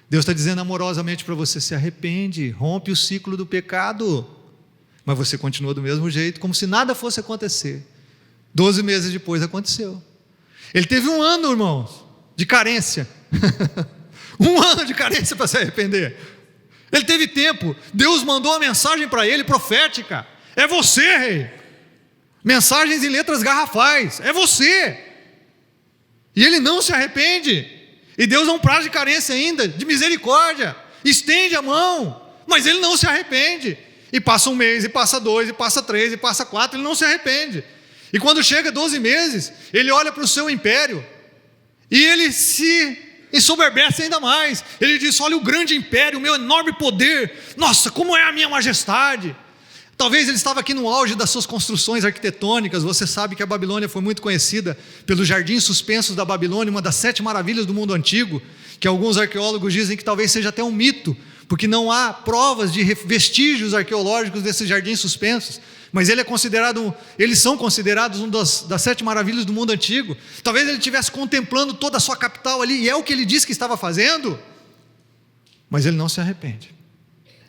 Deus está dizendo amorosamente para você: se arrepende, rompe o ciclo do pecado, mas você continua do mesmo jeito, como se nada fosse acontecer. 12 meses depois aconteceu. Ele teve 1 ano, irmãos, de carência. 1 ano de carência para se arrepender. Ele teve tempo. Deus mandou uma mensagem para ele, profética: é você, rei. Mensagens em letras garrafais: é você. E ele não se arrepende. E Deus dá um prazo de carência ainda, de misericórdia, estende a mão, mas ele não se arrepende. E passa 1 mês, e passa 2, e passa 3, e passa 4, ele não se arrepende. E quando chega 12 meses, ele olha para o seu império, e ele se ensoberbece ainda mais. Ele diz: olha o grande império, o meu enorme poder, nossa, como é a minha majestade. Talvez ele estava aqui no auge das suas construções arquitetônicas. Você sabe que a Babilônia foi muito conhecida pelos jardins suspensos da Babilônia, uma das 7 maravilhas do mundo antigo, que alguns arqueólogos dizem que talvez seja até um mito, porque não há provas de vestígios arqueológicos desses jardins suspensos, mas eles são considerados das 7 maravilhas do mundo antigo. Talvez ele estivesse contemplando toda a sua capital ali, e é o que ele disse que estava fazendo, mas ele não se arrepende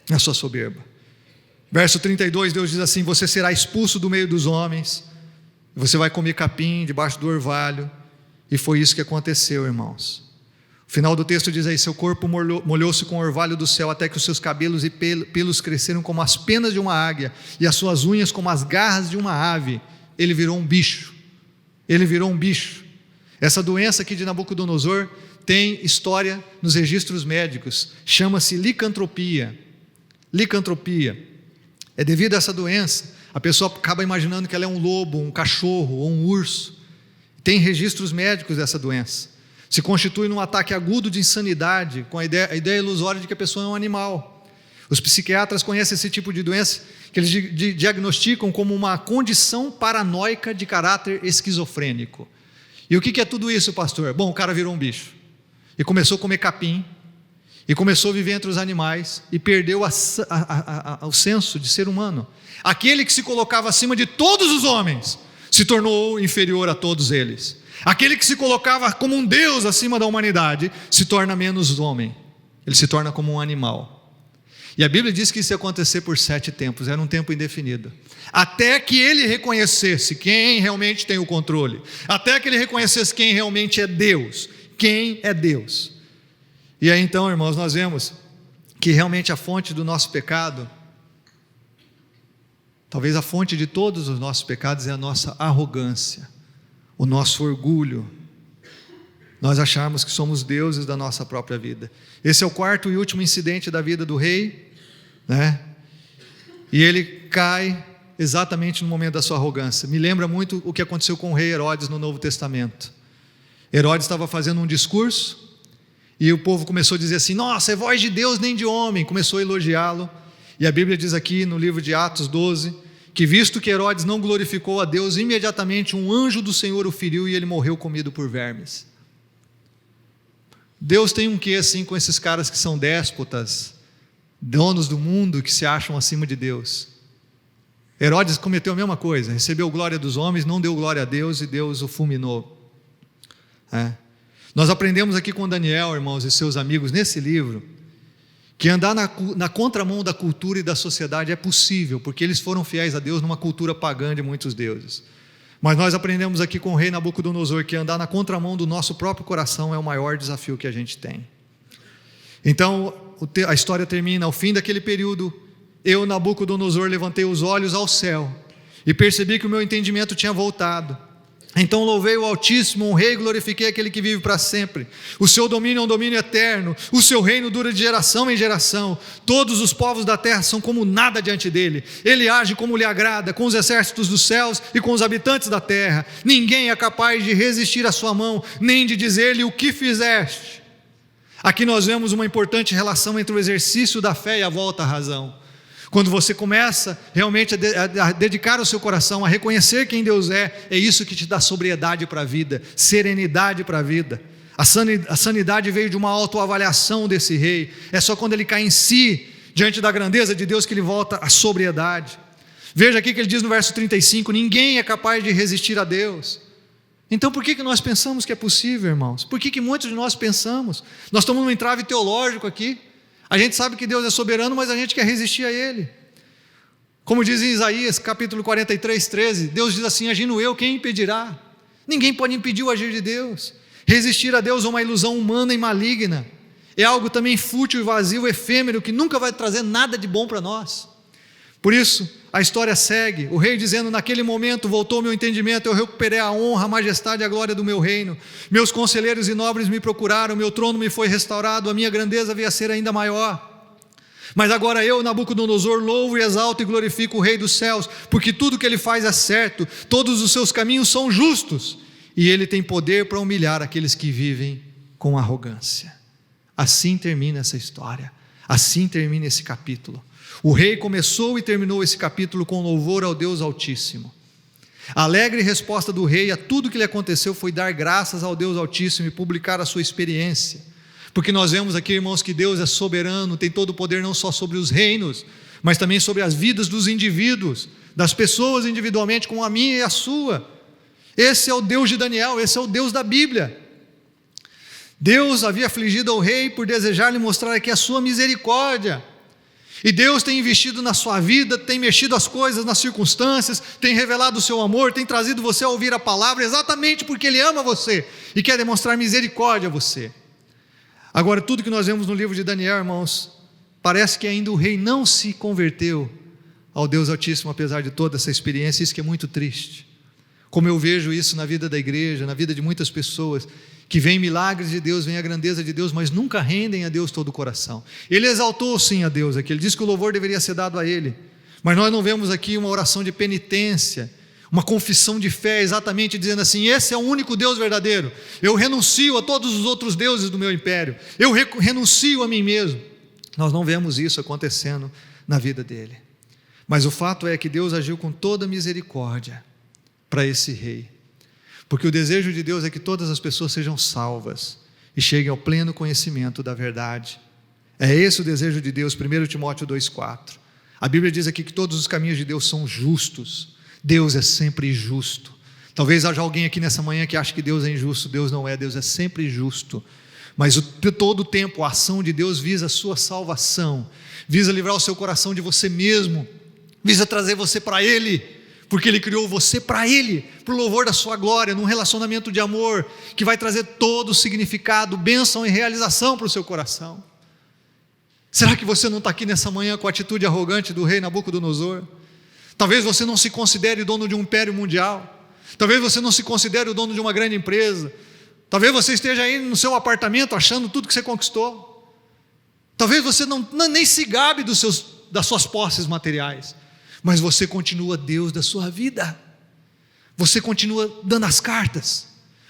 na sua soberba. Verso 32, Deus diz assim: você será expulso do meio dos homens, você vai comer capim debaixo do orvalho. E foi isso que aconteceu, irmãos. O final do texto diz aí: seu corpo molhou-se com o orvalho do céu, até que os seus cabelos e pelos cresceram como as penas de uma águia, e as suas unhas como as garras de uma ave. Ele virou um bicho. Essa doença aqui de Nabucodonosor tem história nos registros médicos, chama-se licantropia. É devido a essa doença, a pessoa acaba imaginando que ela é um lobo, um cachorro ou um urso. Tem registros médicos dessa doença. Se constitui num ataque agudo de insanidade, com a ideia ilusória de que a pessoa é um animal. Os psiquiatras conhecem esse tipo de doença, que eles diagnosticam como uma condição paranoica de caráter esquizofrênico. E o que é tudo isso, pastor? Bom, o cara virou um bicho, e começou a comer capim, e começou a viver entre os animais, e perdeu o senso de ser humano. Aquele que se colocava acima de todos os homens, se tornou inferior a todos eles. Aquele que se colocava como um Deus acima da humanidade, se torna menos homem. Ele se torna como um animal. E a Bíblia diz que isso ia acontecer por 7 tempos, era um tempo indefinido. Até que ele reconhecesse quem realmente tem o controle. Até que ele reconhecesse quem realmente é Deus. Quem é Deus? E aí então, irmãos, nós vemos que realmente a fonte do nosso pecado, talvez a fonte de todos os nossos pecados, é a nossa arrogância, o nosso orgulho, nós acharmos que somos deuses da nossa própria vida. Esse é o 4º e último incidente da vida do rei, né? E ele cai exatamente no momento da sua arrogância. Me lembra muito o que aconteceu com o rei Herodes no Novo Testamento. Herodes estava fazendo um discurso, e o povo começou a dizer assim: nossa, é voz de Deus nem de homem. Começou a elogiá-lo. E a Bíblia diz aqui no livro de Atos 12, que visto que Herodes não glorificou a Deus, imediatamente um anjo do Senhor o feriu e ele morreu comido por vermes. Deus tem um quê assim com esses caras que são déspotas, donos do mundo, que se acham acima de Deus? Herodes cometeu a mesma coisa, recebeu glória dos homens, não deu glória a Deus, e Deus o fulminou. Nós aprendemos aqui com Daniel, irmãos, e seus amigos, nesse livro, que andar na contramão da cultura e da sociedade é possível, porque eles foram fiéis a Deus numa cultura pagã de muitos deuses. Mas nós aprendemos aqui com o rei Nabucodonosor que andar na contramão do nosso próprio coração é o maior desafio que a gente tem. Então a história termina: ao fim daquele período, eu, Nabucodonosor, levantei os olhos ao céu e percebi que o meu entendimento tinha voltado. Então louvei o Altíssimo, honrei e glorifiquei aquele que vive para sempre. O seu domínio é um domínio eterno, o seu reino dura de geração em geração. Todos os povos da terra são como nada diante dele. Ele age como lhe agrada, com os exércitos dos céus e com os habitantes da terra. Ninguém é capaz de resistir à sua mão, nem de dizer-lhe o que fizeste. Aqui nós vemos uma importante relação entre o exercício da fé e a volta à razão. Quando você começa realmente a dedicar o seu coração, a reconhecer quem Deus é isso que te dá sobriedade para a vida, serenidade para a vida. A sanidade veio de uma autoavaliação desse rei. É só quando ele cai em si, diante da grandeza de Deus, que ele volta à sobriedade. Veja aqui que ele diz no verso 35, ninguém é capaz de resistir a Deus. Então por que nós pensamos que é possível, irmãos? Por que muitos de nós pensamos? Nós estamos num entrave teológico aqui. A gente sabe que Deus é soberano, mas a gente quer resistir a Ele. Como diz em Isaías, capítulo 43, 13, Deus diz assim: agindo eu, quem impedirá? Ninguém pode impedir o agir de Deus. Resistir a Deus é uma ilusão humana e maligna. É algo também fútil e vazio, efêmero, que nunca vai trazer nada de bom para nós. Por isso, a história segue, o rei dizendo: naquele momento voltou o meu entendimento, eu recuperei a honra, a majestade e a glória do meu reino. Meus conselheiros e nobres me procuraram, meu trono me foi restaurado, a minha grandeza veio a ser ainda maior. Mas agora eu, Nabucodonosor, louvo e exalto e glorifico o Rei dos céus, porque tudo que ele faz é certo, todos os seus caminhos são justos, e ele tem poder para humilhar aqueles que vivem com arrogância. Assim termina essa história, assim termina esse capítulo. O rei começou e terminou esse capítulo com louvor ao Deus Altíssimo. A alegre resposta do rei a tudo que lhe aconteceu foi dar graças ao Deus Altíssimo e publicar a sua experiência. Porque nós vemos aqui, irmãos, que Deus é soberano, tem todo o poder não só sobre os reinos, mas também sobre as vidas dos indivíduos, das pessoas individualmente, como a minha e a sua. Esse é o Deus de Daniel, esse é o Deus da Bíblia. Deus havia afligido ao rei por desejar lhe mostrar aqui a sua misericórdia. E Deus tem investido na sua vida, tem mexido as coisas, nas circunstâncias, tem revelado o seu amor, tem trazido você a ouvir a palavra, exatamente porque Ele ama você e quer demonstrar misericórdia a você. Agora, tudo que nós vemos no livro de Daniel, irmãos, parece que ainda o rei não se converteu ao Deus Altíssimo, apesar de toda essa experiência. Isso que é muito triste. Como eu vejo isso na vida da igreja, na vida de muitas pessoas, que veem milagres de Deus, veem a grandeza de Deus, mas nunca rendem a Deus todo o coração. Ele exaltou sim a Deus aqui, ele disse que o louvor deveria ser dado a Ele, mas nós não vemos aqui uma oração de penitência, uma confissão de fé, exatamente dizendo assim: esse é o único Deus verdadeiro, eu renuncio a todos os outros deuses do meu império, eu renuncio a mim mesmo. Nós não vemos isso acontecendo na vida dele, mas o fato é que Deus agiu com toda misericórdia para esse rei, porque o desejo de Deus é que todas as pessoas sejam salvas e cheguem ao pleno conhecimento da verdade. É esse o desejo de Deus. 1 Timóteo 2,4, a Bíblia diz aqui que todos os caminhos de Deus são justos. Deus é sempre justo. Talvez haja alguém aqui nessa manhã que ache que Deus é injusto. Deus não é, Deus é sempre justo. Mas todo o tempo a ação de Deus visa a sua salvação, visa livrar o seu coração de você mesmo, visa trazer você para Ele, porque Ele criou você para Ele, para o louvor da sua glória, num relacionamento de amor, que vai trazer todo o significado, bênção e realização para o seu coração. Será que você não está aqui nessa manhã com a atitude arrogante do rei Nabucodonosor? Talvez você não se considere dono de um império mundial, talvez você não se considere o dono de uma grande empresa, talvez você esteja aí no seu apartamento achando tudo que você conquistou, talvez você nem se gabe das suas posses materiais, mas você continua Deus da sua vida, você continua dando as cartas,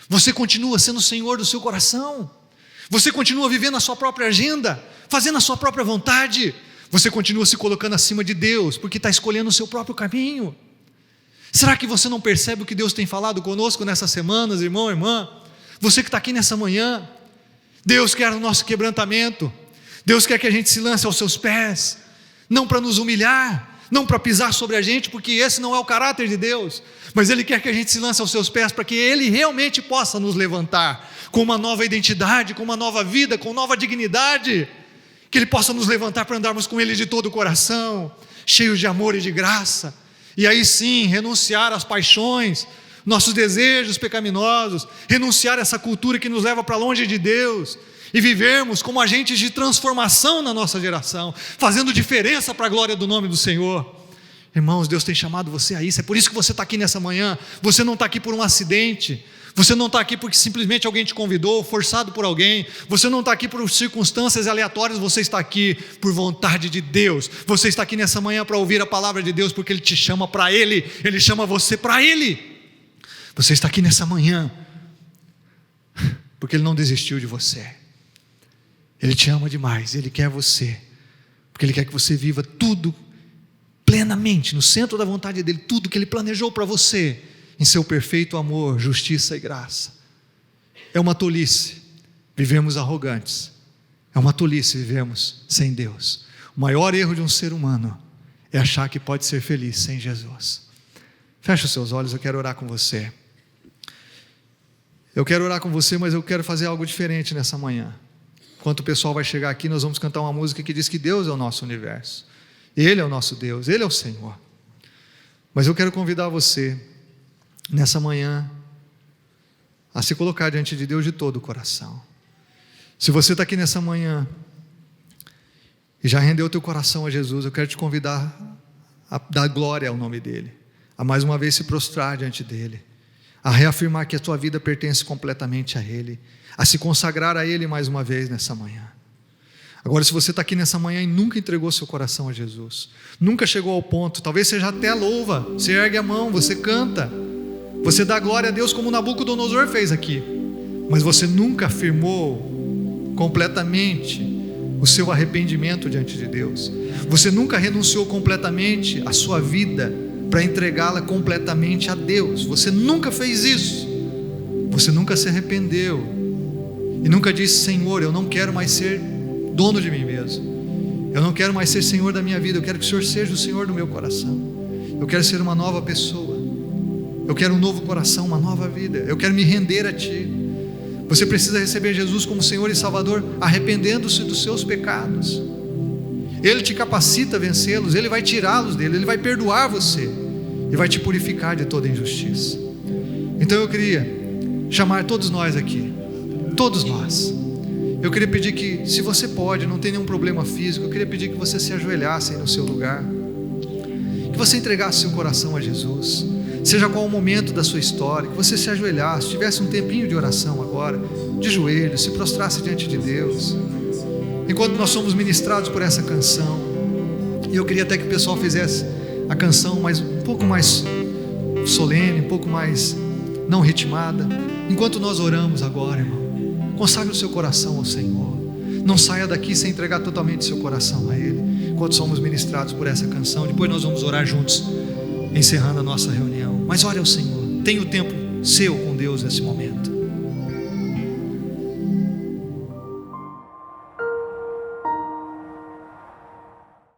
você continua sendo o Senhor do seu coração, você continua vivendo a sua própria agenda, fazendo a sua própria vontade, você continua se colocando acima de Deus, porque está escolhendo o seu próprio caminho. Será que você não percebe o que Deus tem falado conosco nessas semanas, irmão, irmã? Você que está aqui nessa manhã, Deus quer o nosso quebrantamento, Deus quer que a gente se lance aos seus pés, não para nos humilhar, não para pisar sobre a gente, porque esse não é o caráter de Deus, mas Ele quer que a gente se lance aos seus pés, para que Ele realmente possa nos levantar, com uma nova identidade, com uma nova vida, com nova dignidade, que Ele possa nos levantar para andarmos com Ele de todo o coração, cheios de amor e de graça, e aí sim, renunciar às paixões, nossos desejos pecaminosos, renunciar a essa cultura que nos leva para longe de Deus, e vivermos como agentes de transformação na nossa geração, fazendo diferença para a glória do nome do Senhor. Irmãos, Deus tem chamado você a isso, é por isso que você está aqui nessa manhã. Você não está aqui por um acidente, você não está aqui porque simplesmente alguém te convidou, forçado por alguém, você não está aqui por circunstâncias aleatórias, você está aqui por vontade de Deus. Você está aqui nessa manhã para ouvir a palavra de Deus, porque Ele te chama para Ele, Ele chama você para Ele. Você está aqui nessa manhã porque Ele não desistiu de você. Ele te ama demais, Ele quer você, porque Ele quer que você viva tudo plenamente, no centro da vontade dEle, tudo que Ele planejou para você, em seu perfeito amor, justiça e graça. É uma tolice vivemos arrogantes, é uma tolice vivemos sem Deus. O maior erro de um ser humano é achar que pode ser feliz sem Jesus. Feche os seus olhos, eu quero orar com você. Eu quero orar com você, mas eu quero fazer algo diferente nessa manhã. Enquanto o pessoal vai chegar aqui, nós vamos cantar uma música que diz que Deus é o nosso universo, Ele é o nosso Deus, Ele é o Senhor. Mas eu quero convidar você, nessa manhã, a se colocar diante de Deus de todo o coração. Se você está aqui nessa manhã e já rendeu o teu coração a Jesus, eu quero te convidar a dar glória ao nome dEle, a mais uma vez se prostrar diante dEle, a reafirmar que a tua vida pertence completamente a Ele, a se consagrar a Ele mais uma vez nessa manhã. Agora, se você está aqui nessa manhã e nunca entregou seu coração a Jesus, nunca chegou ao ponto, talvez seja até louva, você ergue a mão, você canta, você dá glória a Deus como Nabucodonosor fez aqui, mas você nunca afirmou completamente o seu arrependimento diante de Deus. Você nunca renunciou completamente à sua vida para entregá-la completamente a Deus. Você nunca fez isso. Você nunca se arrependeu e nunca disse: Senhor, eu não quero mais ser dono de mim mesmo, eu não quero mais ser Senhor da minha vida, eu quero que o Senhor seja o Senhor do meu coração, eu quero ser uma nova pessoa, eu quero um novo coração, uma nova vida, eu quero me render a Ti. Você precisa receber Jesus como Senhor e Salvador, arrependendo-se dos seus pecados. Ele te capacita a vencê-los, Ele vai tirá-los dele, Ele vai perdoar você e vai te purificar de toda injustiça. Então eu queria chamar todos nós aqui, todos nós. Eu queria pedir que, se você pode, não tem nenhum problema físico, eu queria pedir que você se ajoelhasse aí no seu lugar, que você entregasse seu coração a Jesus, seja qual o momento da sua história, que você se ajoelhasse, tivesse um tempinho de oração agora, de joelhos, se prostrasse diante de Deus, enquanto nós somos ministrados por essa canção. E eu queria até que o pessoal fizesse a canção um pouco mais solene, um pouco mais não ritmada, enquanto nós oramos agora, irmão. Consagre o seu coração ao Senhor, não saia daqui sem entregar totalmente seu coração a Ele, enquanto somos ministrados por essa canção. Depois nós vamos orar juntos, encerrando a nossa reunião. Mas ore ao Senhor, tenha o tempo seu com Deus nesse momento.